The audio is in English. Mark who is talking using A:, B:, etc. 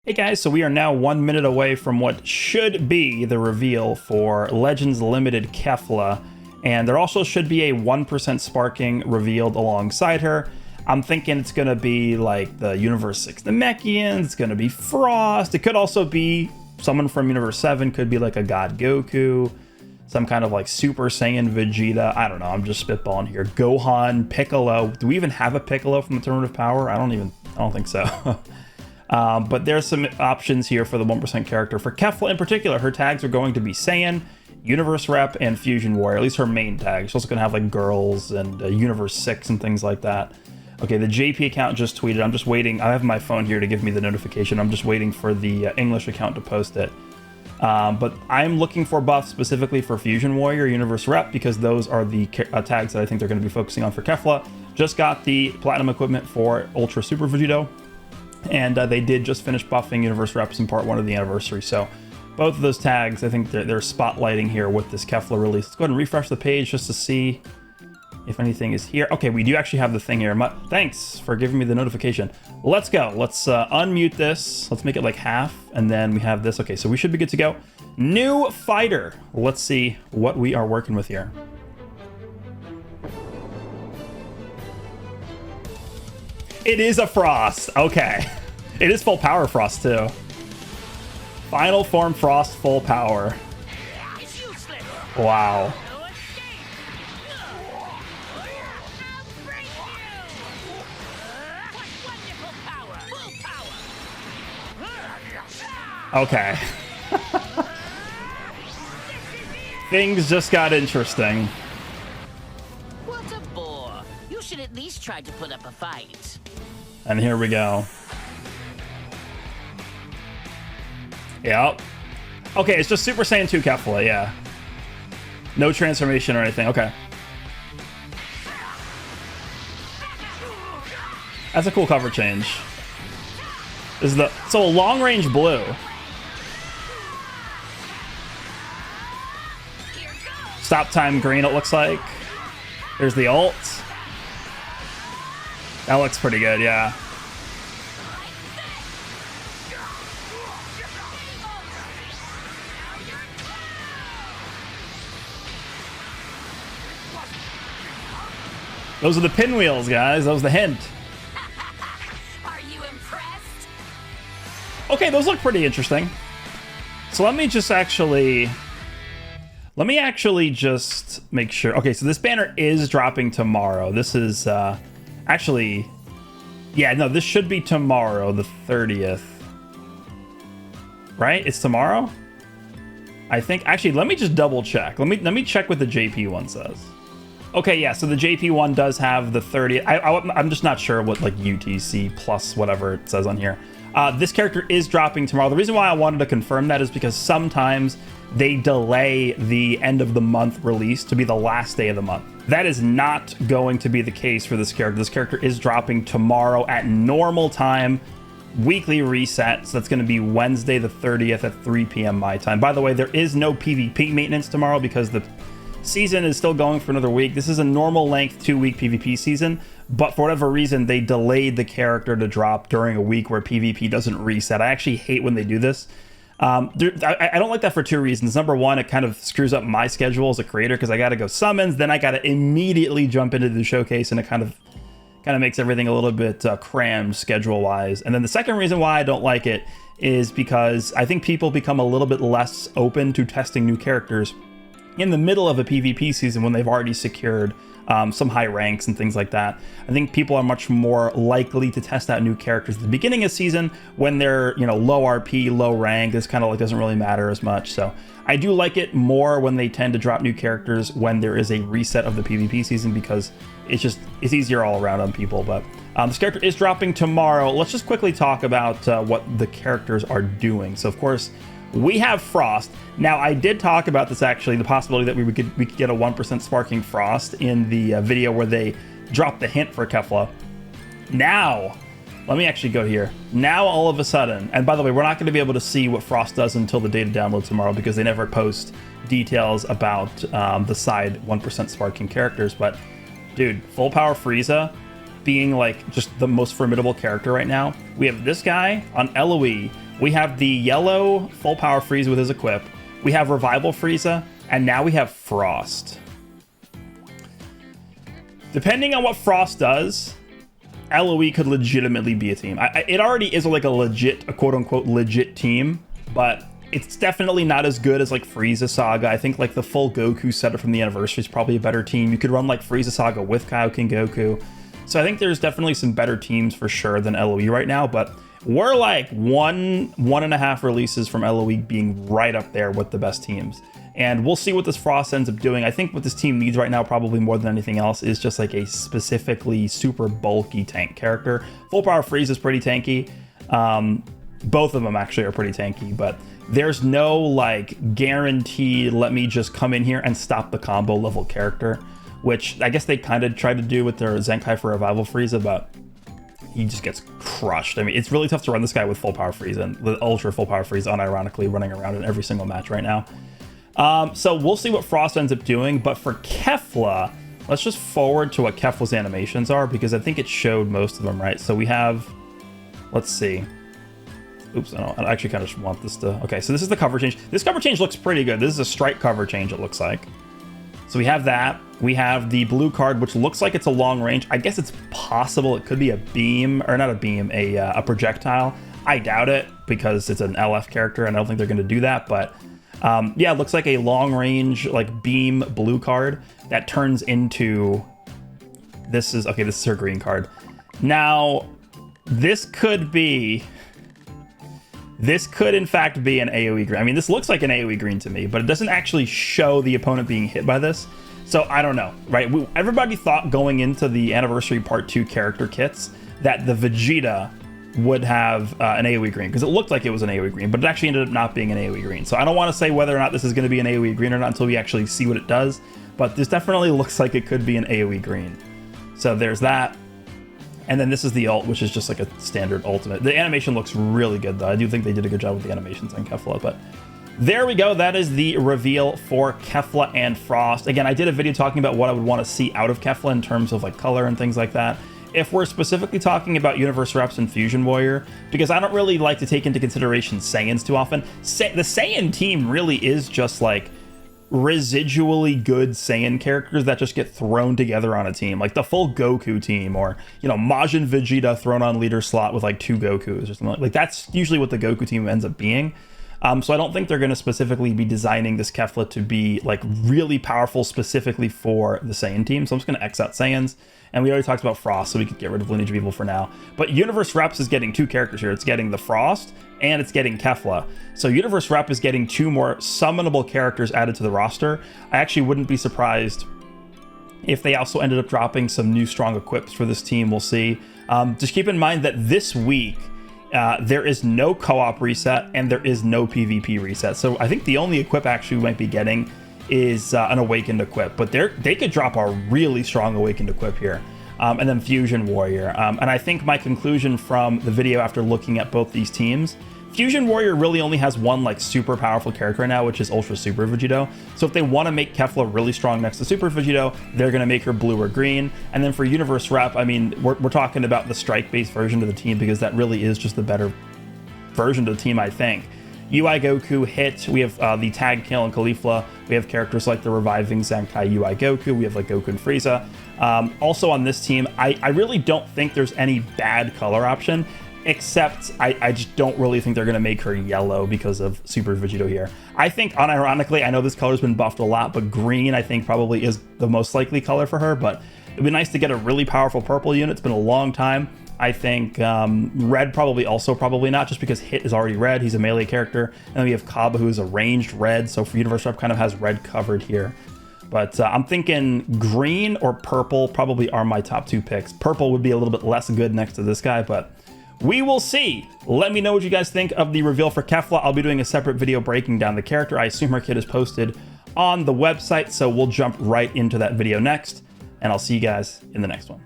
A: Hey guys, so we are now 1 minute away from what should be the reveal for Legends Limited Kefla, and there also should be a 1% sparking revealed alongside her. I'm thinking it's going to be like the Universe 6 Namekians, it's going to be Frost, it could also be someone from Universe 7, could be like a God Goku, some kind of like Super Saiyan Vegeta, I don't know, I'm just spitballing here. Gohan, Piccolo, do we even have a Piccolo from the Tournament of Power? I don't think so. But there's some options here for the 1% character. For Kefla in particular, her tags are going to be Saiyan, Universe Rep, and Fusion Warrior, at least her main tag. She's also going to have like Girls and Universe 6 and things like that. Okay, the JP account just tweeted. I'm just waiting. I have my phone here to give me the notification. I'm just waiting for the English account to post it. But I'm looking for buffs specifically for Fusion Warrior, Universe Rep, because those are the tags that I think they're going to be focusing on for Kefla. Just got the Platinum equipment for Ultra Super Vegito. And they did just finish buffing Universe Reps in part 1 of the anniversary. So both of those tags, I think they're spotlighting here with this Kefla release. Let's go ahead and refresh the page just to see if anything is here. Okay, we do actually have the thing here. Thanks for giving me the notification. Let's go. Let's unmute this. Let's make it like half. And then we have this. Okay, so we should be good to go. New fighter. Let's see what we are working with here. It is a Frost. Okay. It is full power Frost, too. Final form Frost, full power. Wow. Okay. Things just got interesting.
B: What a bore. You should at least try to put up a fight.
A: And here we go. Yep. Okay, it's just Super Saiyan 2 Kefla, yeah. No transformation or anything, okay. That's a cool cover change. This is so long range blue. Stop time green, it looks like. There's the ult. That looks pretty good, yeah. Those are the pinwheels, guys. That was the hint.
B: Are you impressed?
A: Okay, those look pretty interesting. So let me actually just make sure. Okay, so this banner is dropping tomorrow. This is actually, yeah, no, this should be tomorrow, the 30th. Right? It's tomorrow? I think, actually, let me just double check. Let me check what the JP one says. Okay, yeah, so the JP one does have the 30th. I'm just not sure what, like, UTC plus whatever it says on here. This character is dropping tomorrow. The reason why I wanted to confirm that is because sometimes they delay the end of the month release to be the last day of the month. That is not going to be the case for this character. This character is dropping tomorrow at normal time, weekly reset. So that's going to be Wednesday the 30th at 3 p.m. my time. By the way, there is no PvP maintenance tomorrow because the season is still going for another week. This is a normal length 2-week PvP season, but for whatever reason, they delayed the character to drop during a week where PvP doesn't reset. I actually hate when they do this. I don't like that for 2 reasons. Number one, it kind of screws up my schedule as a creator because I got to go summons, then I got to immediately jump into the showcase, and it kind of makes everything a little bit crammed schedule-wise. And then the second reason why I don't like it is because I think people become a little bit less open to testing new characters in the middle of a PvP season when they've already secured some high ranks and things like that. I think people are much more likely to test out new characters at the beginning of season when they're, you know, low RP, low rank. This kind of like doesn't really matter as much. So I do like it more when they tend to drop new characters when there is a reset of the PvP season because it's easier all around on people. But this character is dropping tomorrow. Let's just quickly talk about what the characters are doing. So of course, we have Frost. Now, I did talk about this actually, the possibility that we could get a 1% sparking Frost in the video where they dropped the hint for Kefla. Now, let me actually go here. Now, all of a sudden, and by the way, we're not going to be able to see what Frost does until the data download tomorrow because they never post details about the side 1% sparking characters. But, dude, full power Frieza being like just the most formidable character right now. We have this guy on LOE We have the yellow full power Frieza with his equip. We have Revival Frieza, and now we have Frost. Depending on what Frost does, LOE could legitimately be a team. It already is like a quote-unquote legit team, but it's definitely not as good as like Frieza Saga. I think like the full Goku setup from the anniversary is probably a better team. You could run like Frieza Saga with Kaioken Goku. So I think there's definitely some better teams for sure than LOE right now, but we're like one and a half releases from LOE being right up there with the best teams. And we'll see what this Frost ends up doing. I think what this team needs right now, probably more than anything else, is just like a specifically super bulky tank character. Full Power Frieza is pretty tanky. Both of them actually are pretty tanky, but there's no like guaranteed, let me just come in here and stop the combo level character, which I guess they kind of tried to do with their Zenkai for Revival Frieza, but he just gets crushed. I mean, it's really tough to run this guy with Full Power Frieza, and the Ultra Full Power Frieza unironically running around in every single match right now. So we'll see what Frost ends up doing, but for Kefla, let's just forward to what Kefla's animations are, because I think it showed most of them, right? So we have, let's see. Oops, I actually kind of want this to, okay, so this is the cover change. This cover change looks pretty good. This is a strike cover change, it looks like. So we have that. We have the blue card, which looks like it's a long range. I guess it's possible it could be a beam, or not a beam, a projectile. I doubt it, because it's an LF character, and I don't think they're going to do that, but yeah, it looks like a long range, like beam blue card that turns into, this is her green card. Now, this could in fact be an AoE green. I mean, this looks like an AoE green to me, but it doesn't actually show the opponent being hit by this. So I don't know, right? Everybody thought going into the Anniversary Part 2 character kits that the Vegeta would have an AoE green, because it looked like it was an AoE green, but it actually ended up not being an AoE green. So I don't want to say whether or not this is going to be an AoE green or not until we actually see what it does, but this definitely looks like it could be an AoE green. So there's that. And then this is the ult, which is just like a standard ultimate. The animation looks really good, though. I do think they did a good job with the animations on Kefla, but there we go. That is the reveal for Kefla and Frost. Again, I did a video talking about what I would want to see out of Kefla in terms of like color and things like that. If we're specifically talking about Universe Reps and Fusion Warrior, because I don't really like to take into consideration Saiyans too often. The Saiyan team really is just like residually good Saiyan characters that just get thrown together on a team, like the full Goku team, or you know, Majin Vegeta thrown on leader slot with like 2 Gokus or something like that's usually what the Goku team ends up being. So I don't think they're going to specifically be designing this Kefla to be like really powerful specifically for the Saiyan team. So I'm just going to X out Saiyans. And we already talked about Frost, so we could get rid of Lineage of Evil for now. But Universe Reps is getting 2 characters here. It's getting the Frost, and it's getting Kefla. So Universe Rep is getting 2 more summonable characters added to the roster. I actually wouldn't be surprised if they also ended up dropping some new strong equips for this team. We'll see. Just keep in mind that this week, there is no co-op reset, and there is no PvP reset. So I think the only equip actually we might be getting is an Awakened equip, but they could drop a really strong Awakened equip here. And then Fusion Warrior. And I think my conclusion from the video after looking at both these teams, Fusion Warrior really only has one like super powerful character right now, which is Ultra Super Vegito. So if they want to make Kefla really strong next to Super Vegito, they're going to make her blue or green. And then for Universe Rep, I mean, we're talking about the strike-based version of the team, because that really is just the better version of the team, I think. UI Goku hit, we have the Tag Kill and Caulifla, we have characters like the reviving Zenkai UI Goku, we have like Goku and Frieza. Also on this team, I really don't think there's any bad color option, except I just don't really think they're going to make her yellow because of Super Vegito here. I think, unironically, I know this color's been buffed a lot, but green I think probably is the most likely color for her, but it'd be nice to get a really powerful purple unit. It's been a long time. I think red probably not, just because Hit is already red. He's a melee character. And then we have Kaba, who is a ranged red. So for Universe Rep, kind of has red covered here. But I'm thinking green or purple probably are my top 2 picks. Purple would be a little bit less good next to this guy, but we will see. Let me know what you guys think of the reveal for Kefla. I'll be doing a separate video breaking down the character. I assume her kit is posted on the website, so we'll jump right into that video next. And I'll see you guys in the next one.